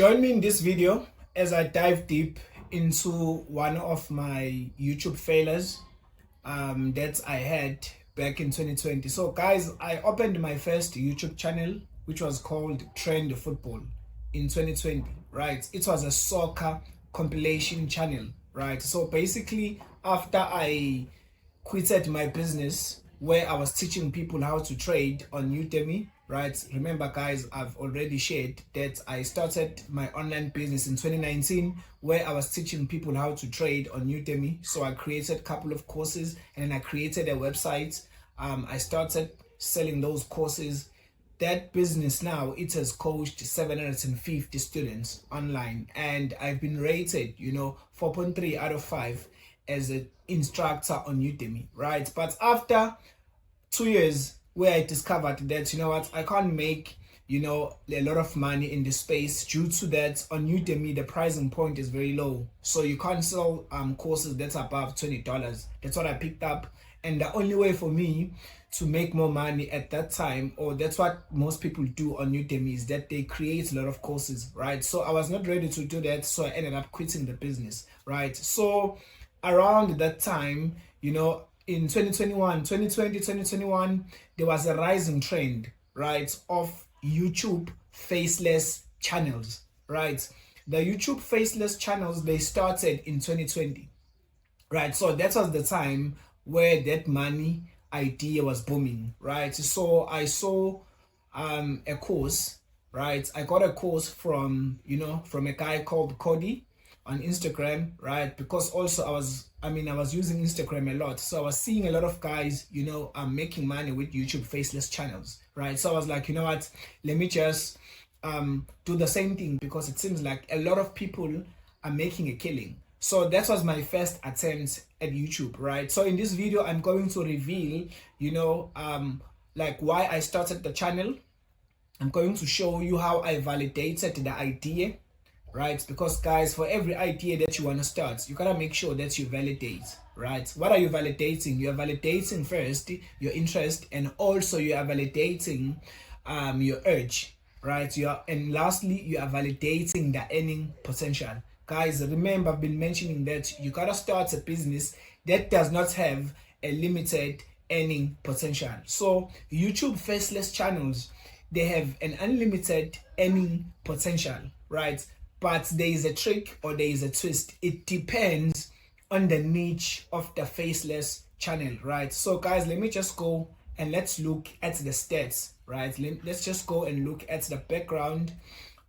Join me in this video as I dive deep into one of my YouTube failures that I had back in 2020. So guys, I opened my first YouTube channel, which was called Trend Football in 2020, right? It was a soccer compilation channel, right? So basically, after I quitted my business where I was teaching people how to trade on Udemy, right? Remember guys, I've already shared that I started my online business in 2019 where I was teaching people how to trade on Udemy. So I created a couple of courses and then I created a website. I started selling those courses. That business now, it has coached 750 students online, and I've been rated 4.3 out of 5 as an instructor on Udemy, right? But after 2 years where I discovered that I can't make a lot of money in this space due to that on Udemy the pricing point is very low, so you can't sell courses that's above $20. That's what I picked up, and the only way for me to make more money at that time, or that's what most people do on Udemy, is that they create a lot of courses, right? So I was not ready to do that, so I ended up quitting the business, right? So around that time, in 2021, there was a rising trend, right, of YouTube faceless channels, right? The YouTube faceless channels, they started in 2020, right? So that was the time where that money idea was booming, right? So I saw a course, right? I got a course from a guy called Cody on Instagram, right? Because also I was using Instagram a lot, so I was seeing a lot of guys making money with YouTube faceless channels, right? So I was like, let me just do the same thing, because it seems like a lot of people are making a killing. So that was my first attempt at YouTube, right? So in this video I'm going to reveal like why I started the channel. I'm going to show you how I validated the idea, right? Because guys, for every idea that you want to start, you gotta make sure that you validate, right? What are you validating? You are validating first your interest, and also you are validating your urge, right? And lastly, you are validating the earning potential. Guys, remember, I've been mentioning that you gotta start a business that does not have a limited earning potential. So YouTube faceless channels, they have an unlimited earning potential, right? But there is a trick, or there is a twist. It depends on the niche of the faceless channel, right? So guys, let me just go and let's look at the stats, right? Let's just go and look at the background,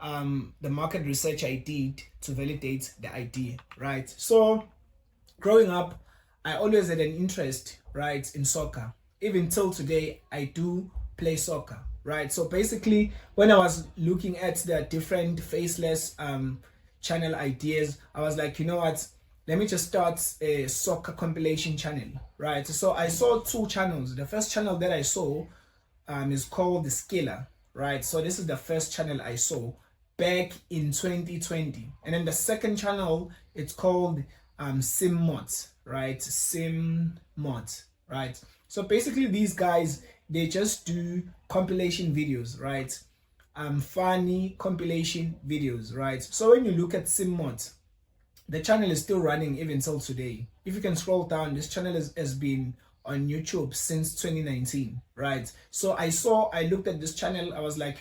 the market research I did to validate the idea, right? So growing up, I always had an interest, right, in soccer. Even till today, I do play soccer, right? So basically, when I was looking at the different faceless channel ideas, I was like, let me just start a soccer compilation channel, right? So I saw two channels. The first channel that I saw is called the Skiller, right? So this is the first channel I saw back in 2020, and then the second channel, it's called SimMot, right? SimMot, right? So basically, these guys, they just do compilation videos, right? Funny compilation videos, right? So when you look at SimMot, the channel is still running even till today. If you can scroll down, this channel has been on YouTube since 2019, right? So I looked at this channel, I was like,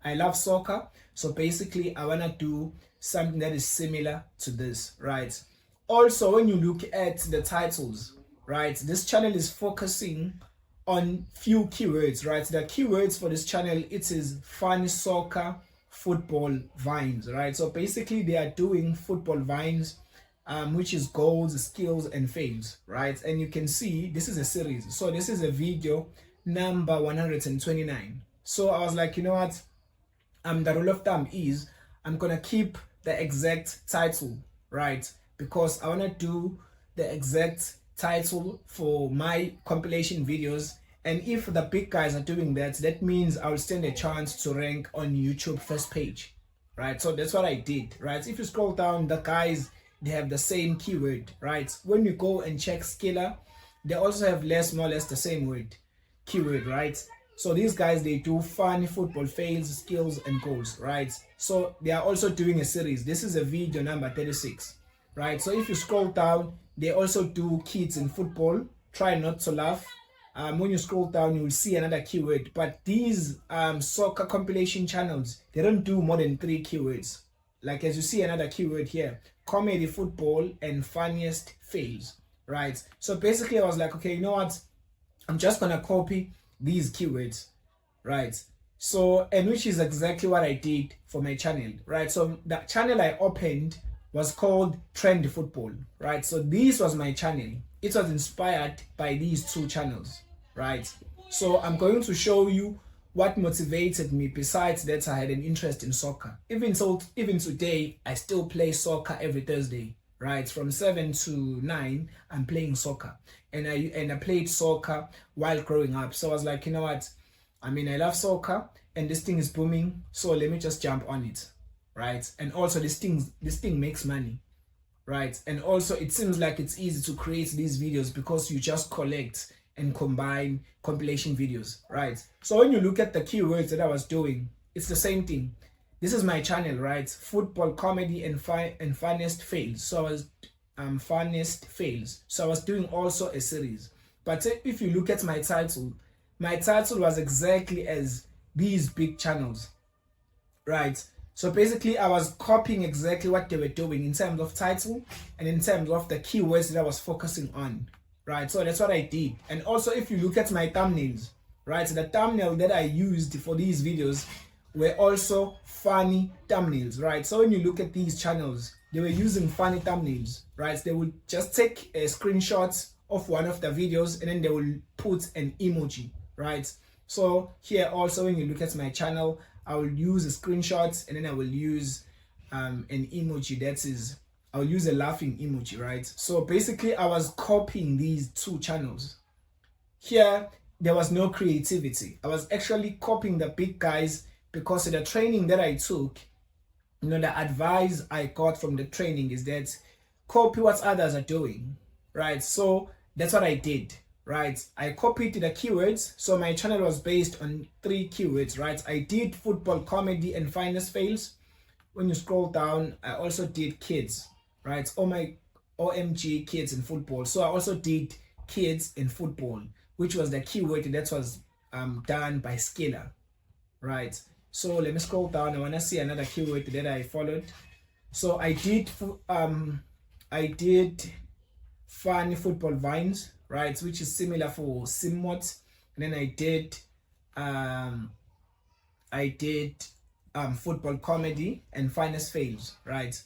I love soccer, so basically I want to do something that is similar to this, right? Also, when you look at the titles, right, this channel is focusing on few keywords, right? The keywords for this channel, it is fun soccer football vines, right? So basically they are doing football vines, which is goals, skills, and fails, right? And you can see this is a series. So this is a video number 129. So I was like, the rule of thumb is I'm gonna keep the exact title, right? Because I want to do the exact title for my compilation videos, and if the big guys are doing that, that means I'll stand a chance to rank on YouTube first page, right? So that's what I did, right? If you scroll down, the guys, they have the same keyword, right? When you go and check Skiller, they also have more or less the same keyword, right? So these guys, they do funny football fails, skills, and goals, right? So they are also doing a series. This is a video number 36, right? So if you scroll down, they also do kids in football. Try not to laugh. When you scroll down, you will see another keyword. But these soccer compilation channels, they don't do more than 3 keywords. Like as you see another keyword here, comedy, football, and funniest fails, right? So basically I was like, okay, you know what? I'm just gonna copy these keywords, right? So, and which is exactly what I did for my channel, right? So the channel I opened was called Trend Football, right? So this was my channel. It was inspired by these 2 channels, right? So I'm going to show you what motivated me. Besides that, I had an interest in soccer. Even today, I still play soccer every Thursday, right? From 7 to 9, I'm playing soccer. And I played soccer while growing up. So I was like, you know what? I mean, I love soccer and this thing is booming. So let me just jump on it, right? And also this thing makes money, right? And also it seems like it's easy to create these videos because you just collect and combine compilation videos, right? So when you look at the keywords that I was doing, it's the same thing. This is my channel, right? Football, comedy, and funniest fails. So I was funniest fails. So I was doing also a series. But if you look at my title was exactly as these big channels, right? So basically I was copying exactly what they were doing in terms of title and in terms of the keywords that I was focusing on, right? So that's what I did. And also if you look at my thumbnails, right, the thumbnail that I used for these videos were also funny thumbnails, right? So when you look at these channels, they were using funny thumbnails, right? They would just take a screenshot of one of the videos and then they will put an emoji, right? So here also when you look at my channel, I will use a screenshot and then I will use an emoji that is, I'll use a laughing emoji, right? So basically I was copying these 2 channels. Here, there was no creativity. I was actually copying the big guys because of the training that I took. You know, the advice I got from the training is that copy what others are doing, right? So that's what I did, right? I copied the keywords. So my channel was based on 3 keywords, right? I did football, comedy, and finest fails. When you scroll down, I also did kids, right? Oh my OMG, kids in football. So I also did kids in football, which was the keyword that was done by Skiller, right? So let me scroll down. I want to see another keyword that I followed. So I did funny football vines, right, which is similar for Simmot. And then I did football comedy and finest fails, right?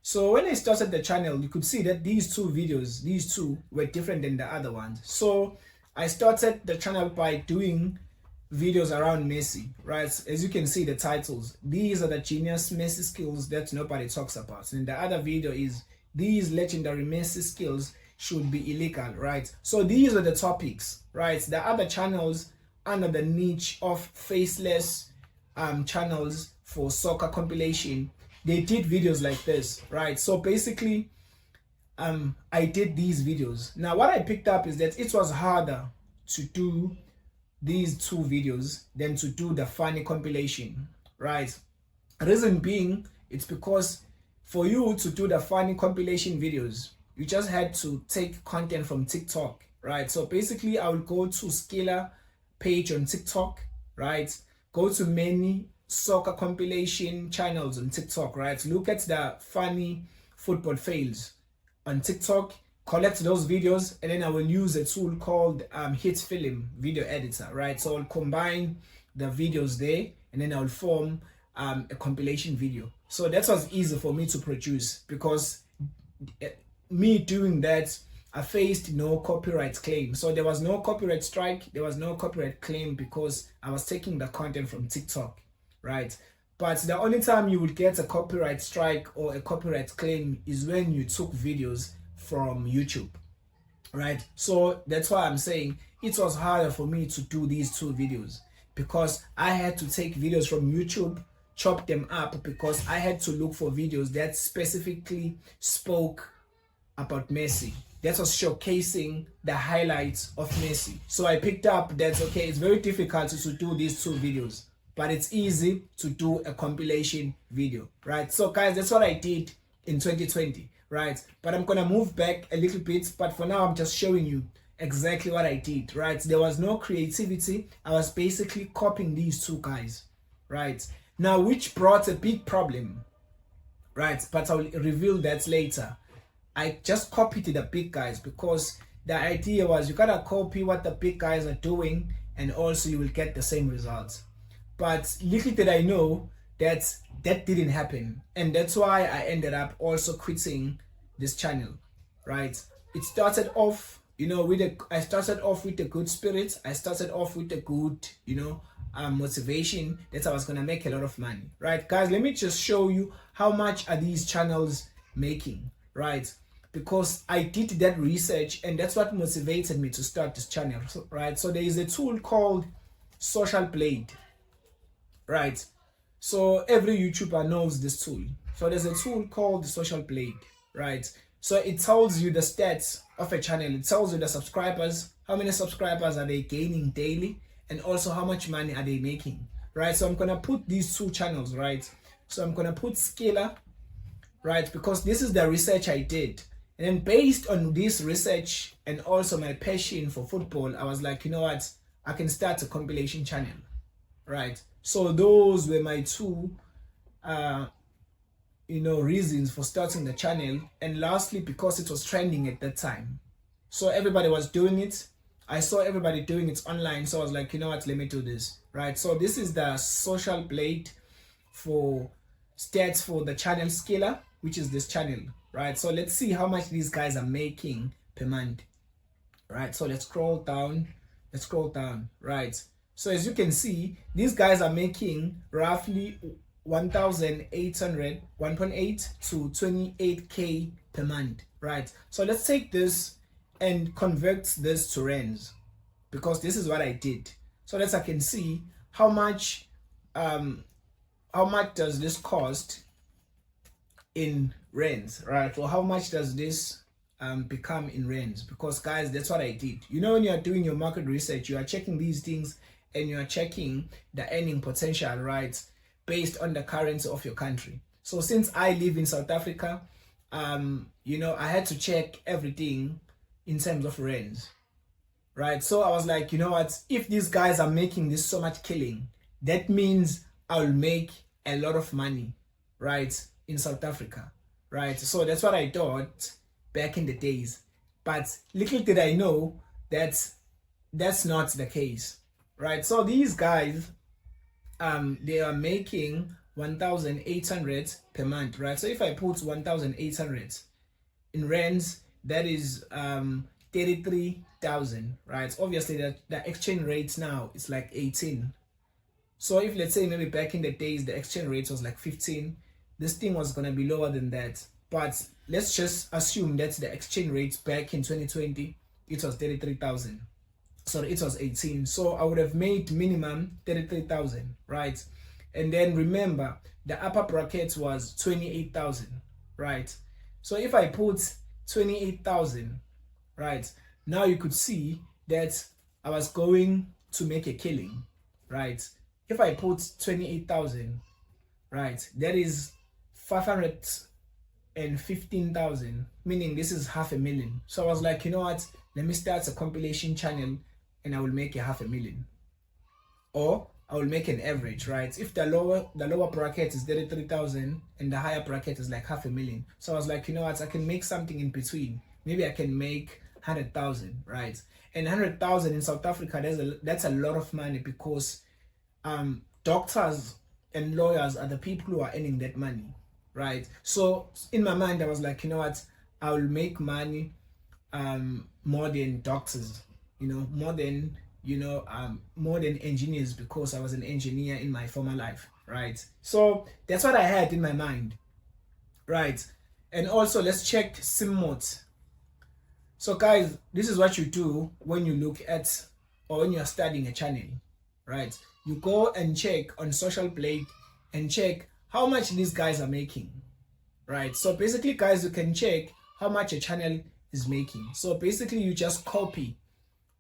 So when I started the channel, you could see that these 2 videos, these 2 were different than the other ones. So I started the channel by doing videos around Messi, right? As you can see the titles, these are the genius Messi skills that nobody talks about. And the other video is these legendary Messi skills should be illegal, right? So these are the topics, right? The other channels under the niche of Faceless channels for soccer compilation, they did videos like this, right? So basically I did these videos. Now what I picked up is that it was harder to do these 2 videos than to do the funny compilation, right? Reason being, it's because for you to do the funny compilation videos, you just had to take content from TikTok, right? So basically I will go to Skiller page on TikTok, right? Go to many soccer compilation channels on TikTok, right? Look at the funny football fails on TikTok, collect those videos, and then I will use a tool called Hit Film Video Editor, right? So I'll combine the videos there and then I'll form a compilation video. So that was easy for me to produce because me doing that, I faced no copyright claim. So there was no copyright strike, there was no copyright claim because I was taking the content from TikTok, right? But the only time you would get a copyright strike or a copyright claim is when you took videos from YouTube, right? So that's why I'm saying it was harder for me to do these 2 videos because I had to take videos from YouTube, chop them up because I had to look for videos that specifically spoke about Messi, that was showcasing the highlights of Messi. So I picked up that, okay, it's very difficult to do these two videos, but it's easy to do a compilation video, right? So guys, that's what I did in 2020, right? But I'm gonna move back a little bit, but for now I'm just showing you exactly what I did, right? There was no creativity. I was basically copying these two guys, right? Now, which brought a big problem, right? But I'll reveal that later. I just copied the big guys because the idea was you gotta copy what the big guys are doing and also you will get the same results. But little did I know that that didn't happen, and that's why I ended up also quitting this channel, right? It started off, you know, I started off with a good spirit. I started off with a good, you know, motivation that I was gonna make a lot of money, right? Guys, let me just show you how much are these channels making, right? Because I did that research and that's what motivated me to start this channel, right? So there is a tool called Social Blade, right? So every YouTuber knows this tool. So there's a tool called the Social Blade, right? So it tells you the stats of a channel. It tells you the subscribers, how many subscribers are they gaining daily, and also how much money are they making, right? So I'm gonna put these two channels, right? So I'm gonna put Scalar, right? Because this is the research I did. And then based on this research and also my passion for football, I was like, you know what? I can start a compilation channel, right? So those were my two, you know, reasons for starting the channel. And lastly, because it was trending at that time. So everybody was doing it. I saw everybody doing it online. So I was like, you know what? Let me do this, right? So this is the Social Blade for stats for the channel Scalar, which is this channel, right? So let's see how much these guys are making per month, right? So let's scroll down, right? So as you can see, these guys are making roughly 1.8 to 28k per month, right? So let's take this and convert this to rands, because this is what I did. So that I can see how much does this cost in rands, right? Or how much does this become in rands? Because guys, that's what I did. You know, when you are doing your market research, you are checking these things and you are checking the earning potential, right, based on the currency of your country. So since I live in South Africa, you know, I had to check everything in terms of rands, right? So I was like, you know what, if these guys are making this so much killing, that means I'll make a lot of money, right, in South Africa, right? So that's what I thought back in the days. But little did I know that that's not the case, right? So these guys, they are making 1,800 per month, right? So if I put 1,800 in rands, that is 33,000, right? Obviously the exchange rate now is like 18. So if, let's say, maybe back in the days the exchange rate was like 15, this thing was gonna be lower than that. But let's just assume that the exchange rate back in 2020 it was 33,000. So it was 18. So I would have made minimum 33,000, right? And then remember the upper bracket was 28,000, right? So if I put 28,000, right, now you could see that I was going to make a killing, right? If I put 28,000, right, that is 515,000, meaning this is 500,000. So I was like, you know what, let me start a compilation channel and I will make a 500,000, or I will make an average, right? If the lower bracket is 33,000 and the higher bracket is like 500,000. So I was like, you know what, I can make something in between. Maybe I can make 100,000, right? And 100,000 in South Africa, that's a lot of money, because doctors and lawyers are the people who are earning that money, right? So in my mind, I was like, you know what, I will make money more than doctors, you know, more than engineers, because I was an engineer in my former life, right? So that's what I had in my mind, right? And also let's check sim modes. So guys, this is what you do when you look at, or when you're studying a channel, right? You go and check on Social Blade and check how much these guys are making, right? So basically, guys, you can check how much a channel is making. So basically you just copy,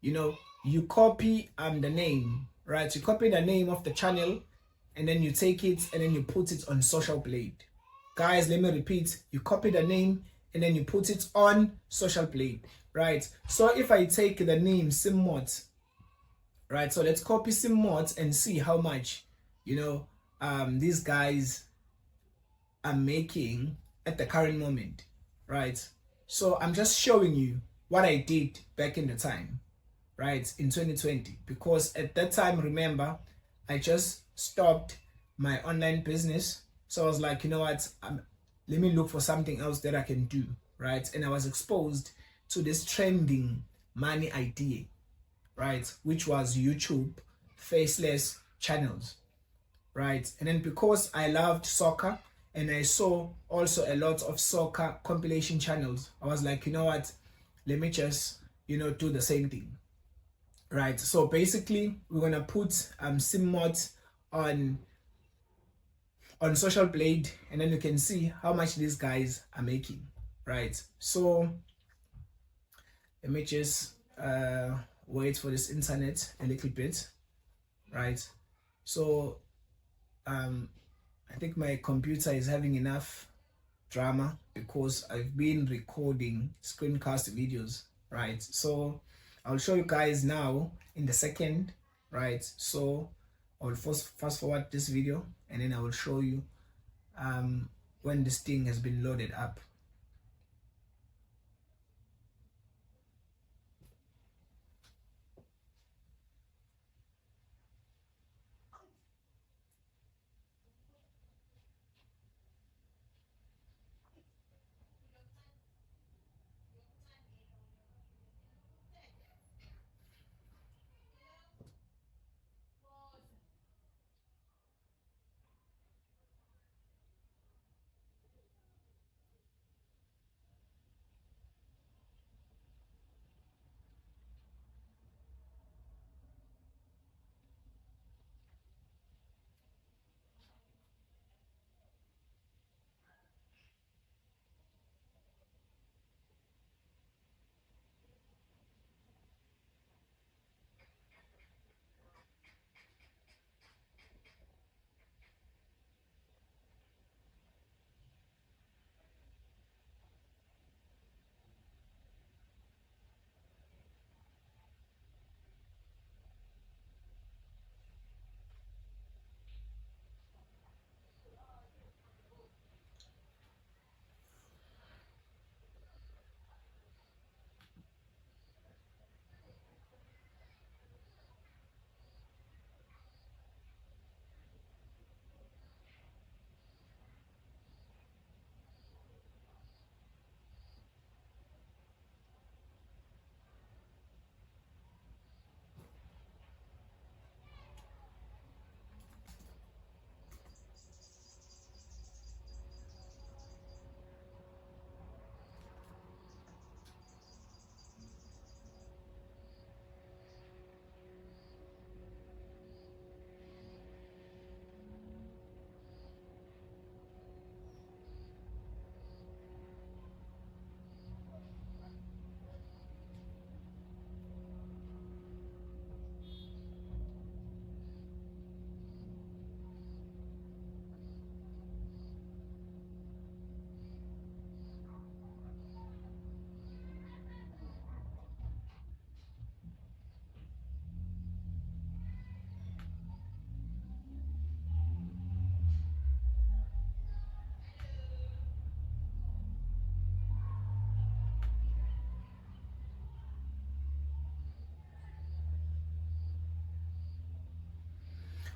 you copy the name, right? You copy the name of the channel, and then you take it and then you put it on Social Blade. Guys, let me repeat, you copy the name and then you put it on Social Blade, right? So if I take the name Simmot, right? So let's copy Simmot and see how much, these guys are making at the current moment, right? So I'm just showing you what I did back in the time, right, in 2020, because at that time, remember, I just stopped my online business. So I was like, you know what, let me look for something else that I can do, right? And I was exposed to this trending money idea, right, which was YouTube faceless channels, right? And then because I loved soccer and I saw also a lot of soccer compilation channels, I was like, you know what, let me just, do the same thing, right? So basically we're gonna put Simmot on Social Blade, and then you can see how much these guys are making, right? So let me just wait for this internet a little bit, right? So I think my computer is having enough drama because I've been recording screencast videos, right? So I'll show you guys now in the second, right? So I'll fast forward this video and then I will show you when this thing has been loaded up.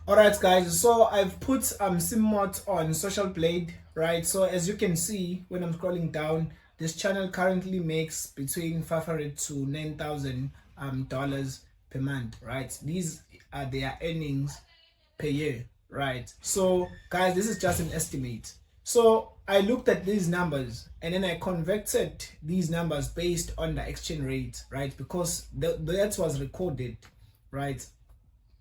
Alright guys, so I've put Simmot on Social Blade, right? So as you can see when I'm scrolling down, this channel currently makes between 500 to $9,000 dollars per month, right? These are their earnings per year, right? So guys, this is just an estimate. So I looked at these numbers and then I converted these numbers based on the exchange rate, right? Because that was recorded, right,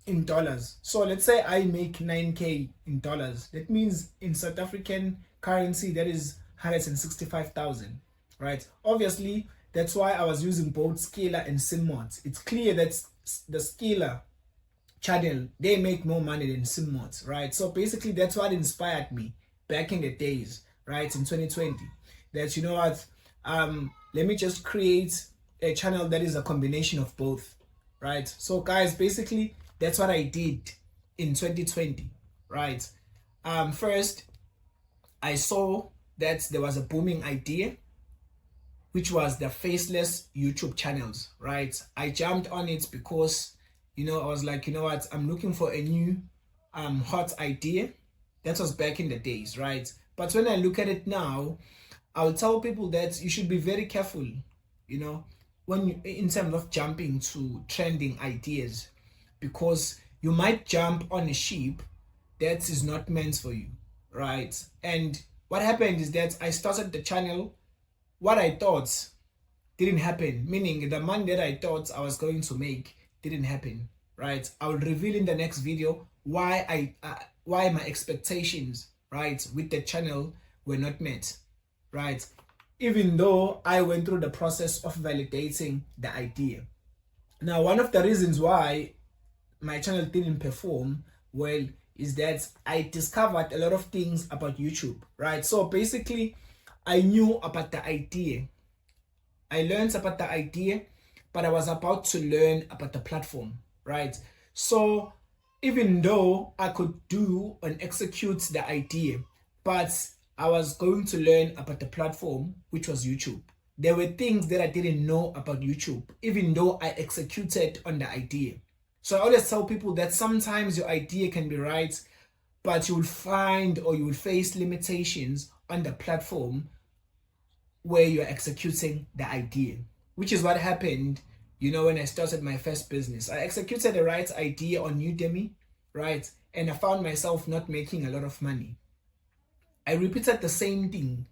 in dollars. So let's say I make 9K in dollars. That means in South African currency that is 165,000, right? Obviously That's why I was using both Scalar and SimMods. It's clear that the Scalar channel, they make more money than SimMods, right? So basically that's what inspired me back in the days, right, in 2020, that you know what, let me just create a channel that is a combination of both, right? So guys, basically that's what I did in 2020, right? First I saw that there was a booming idea, which was the Faceless YouTube channels, right? I jumped on it because, you know, I was like, you know what, I'm looking for a new hot idea. That was back in the days, right? But when I look at it now, I'll tell people that you should be very careful, you know, when you, in terms of jumping to trending ideas, because you might jump on a sheep that is not meant for you, right? And what happened is that I started the channel, what I thought didn't happen, meaning the money that I thought I was going to make didn't happen, right? I will reveal in the next video why my expectations, right, with the channel were not met, right? Even though I went through the process of validating the idea. Now, one of the reasons why my channel didn't perform well is that I discovered a lot of things about YouTube, right? So basically, I knew about the idea. I learned about the idea, but I was about to learn about the platform, right? So even though I could do and execute the idea, but I was going to learn about the platform, which was YouTube. There were things that I didn't know about YouTube, even though I executed on the idea. So I always tell people that sometimes your idea can be right, but you will find or you will face limitations on the platform where you're executing the idea, which is what happened, you know, when I started my first business. I executed the right idea on Udemy, right? And I found myself not making a lot of money. I repeated the same thing,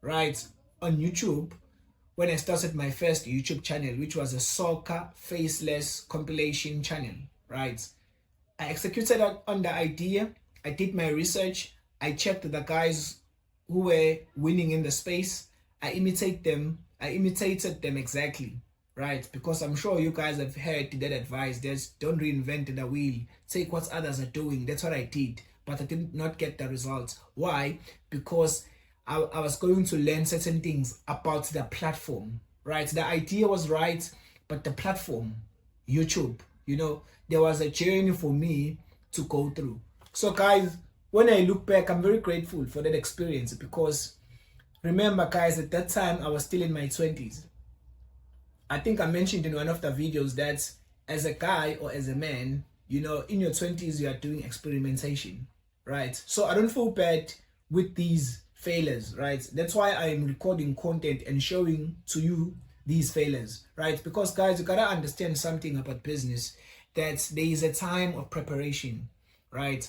right, on YouTube when I started my first YouTube channel, which was a soccer faceless compilation channel, right? I executed on the idea. I did my research. I checked the guys who were winning in the space. I imitated them exactly, right? Because I'm sure you guys have heard that advice. There's don't reinvent the wheel. Take what others are doing. That's what I did, but I did not get the results. Why? Because I was going to learn certain things about the platform, right? The idea was right, but the platform, YouTube, you know, there was a journey for me to go through. So guys, when I look back, I'm very grateful for that experience, because remember guys, at that time I was still in my 20s. I think I mentioned in one of the videos that as a guy or as a man, you know, in your 20s you are doing experimentation, right? So I don't feel bad with these failures, right? That's why I'm recording content and showing to you these failures, right? Because guys, you gotta understand something about business, that there is a time of preparation, right?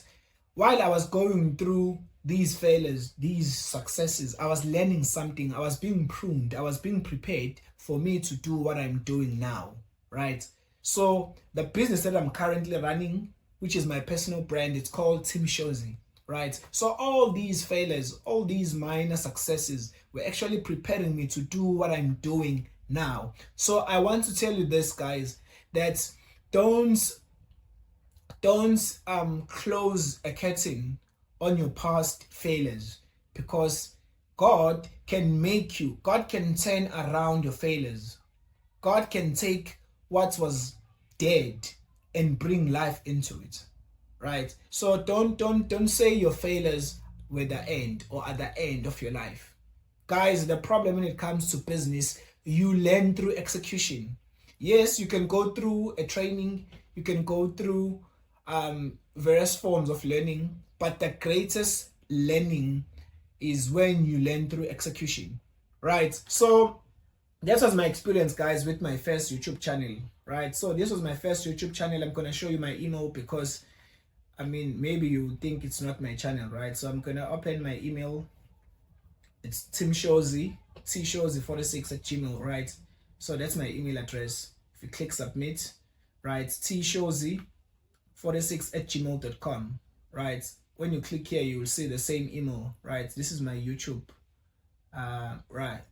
While I was going through these failures, these successes, I was learning something. I was being pruned. I was being prepared for me to do what I'm doing now, right? So the business that I'm currently running, which is my personal brand, it's called Team Shozi, right? So all these failures, all these minor successes were actually preparing me to do what I'm doing now. So I want to tell you this, guys, that don't close a curtain on your past failures, because God can turn around your failures. God can take what was dead and bring life into it, right? So don't say your failures were the end or at the end of your life. Guys, the problem when it comes to business, you learn through execution. Yes, you can go through a training, you can go through various forms of learning, but the greatest learning is when you learn through execution, right? So that was my experience, guys, with my first YouTube channel, right? So this was my first YouTube channel. I'm gonna show you my email, because I mean, maybe you think it's not my channel, right? So I'm gonna open my email. It's tshozi46@gmail, right? So that's my email address. If you click submit, right, tshozi46@gmail.com, right? When you click here, you will see the same email, right? This is my YouTube, right?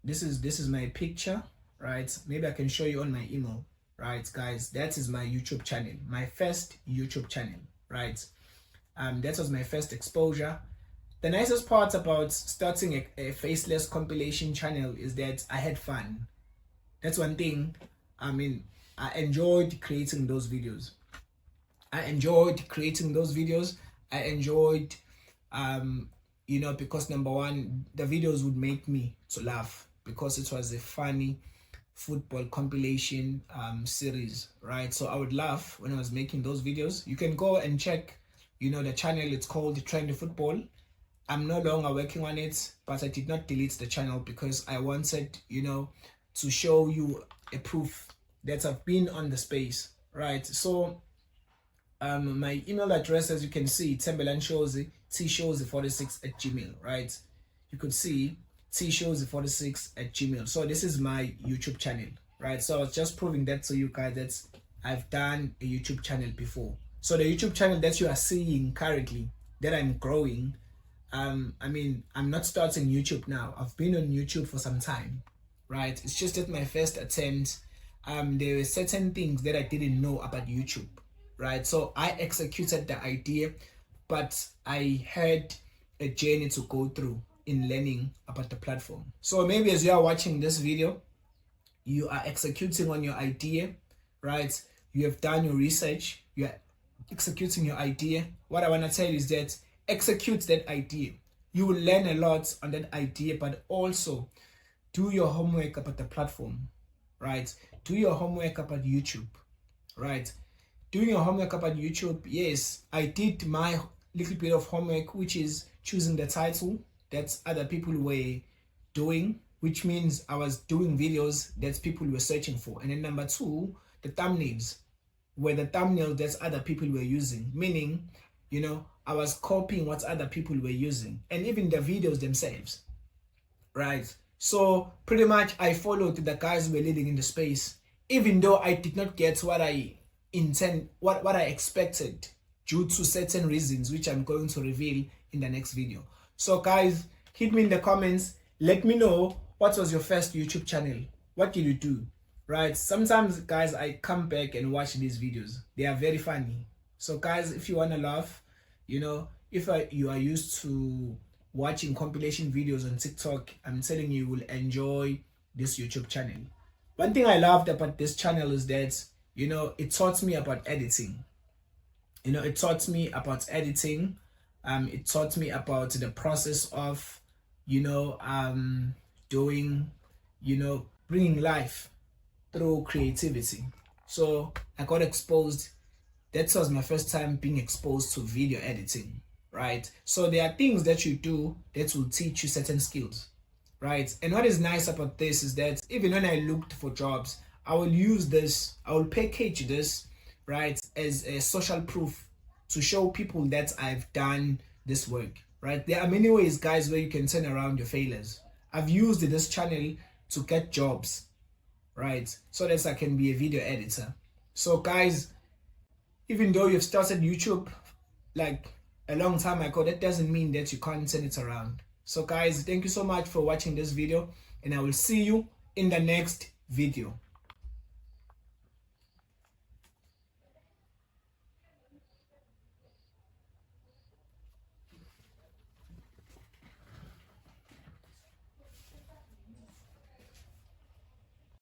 this is my picture, right? Maybe I can show you on my email, right, guys? That is my YouTube channel, my first YouTube channel, right? That was my first exposure. The nicest part about starting a faceless compilation channel is that I had fun. That's one thing. I mean, I enjoyed creating those videos. I enjoyed creating those videos. I enjoyed, because number one, the videos would make me to laugh because it was a funny football compilation series, right? So I would laugh when I was making those videos. You can go and check, the channel. It's called Trendy Football. I'm no longer working on it, but I did not delete the channel because I wanted, to show you a proof that I've been on the space, right? So my email address, as you can see, Tembelan T-Shows46 at Gmail, right? You could see T-Shows46 at Gmail. So this is my YouTube channel, right? So I was just proving that to you guys that I've done a YouTube channel before. So the YouTube channel that you are seeing currently, that I'm growing, I'm not starting YouTube now. I've been on YouTube for some time, right? It's just at my first attempt, there were certain things that I didn't know about YouTube, right? So I executed the idea, but I had a journey to go through in learning about the platform. So maybe as you are watching this video, you are executing on your idea, right? You have done your research, you are executing your idea. What I want to tell you is that execute that idea. You will learn a lot on that idea, but also do your homework about the platform, right? Do your homework about YouTube, right? Doing your homework about YouTube, yes, I did my little bit of homework, which is choosing the title that other people were doing, which means I was doing videos that people were searching for. And then number two, the thumbnails were the thumbnails that other people were using, meaning, I was copying what other people were using, and even the videos themselves, right? So pretty much I followed the guys who were leading in the space, even though I did not get what I what I expected due to certain reasons, which I'm going to reveal in the next video. So guys, hit me in the comments. Let me know, what was your first YouTube channel? What did you do? Right? Sometimes, guys, I come back and watch these videos. They are very funny. So guys, if you want to laugh, if you are used to watching compilation videos on TikTok, I'm telling you, you will enjoy this YouTube channel. One thing I loved about this channel is that, it taught me about editing. It taught me about editing. It taught me about the process of, doing, bringing life through creativity. So I got exposed. That was my first time being exposed to video editing, right? So there are things that you do that will teach you certain skills, right? And what is nice about this is that even when I looked for jobs, I will package this, right, as a social proof to show people that I've done this work, right? There are many ways, guys, where you can turn around your failures. I've used this channel to get jobs, right? So that I can be a video editor. So guys, even though you've started YouTube like a long time ago, that doesn't mean that you can't turn it around. So guys, thank you so much for watching this video, and I will see you in the next video.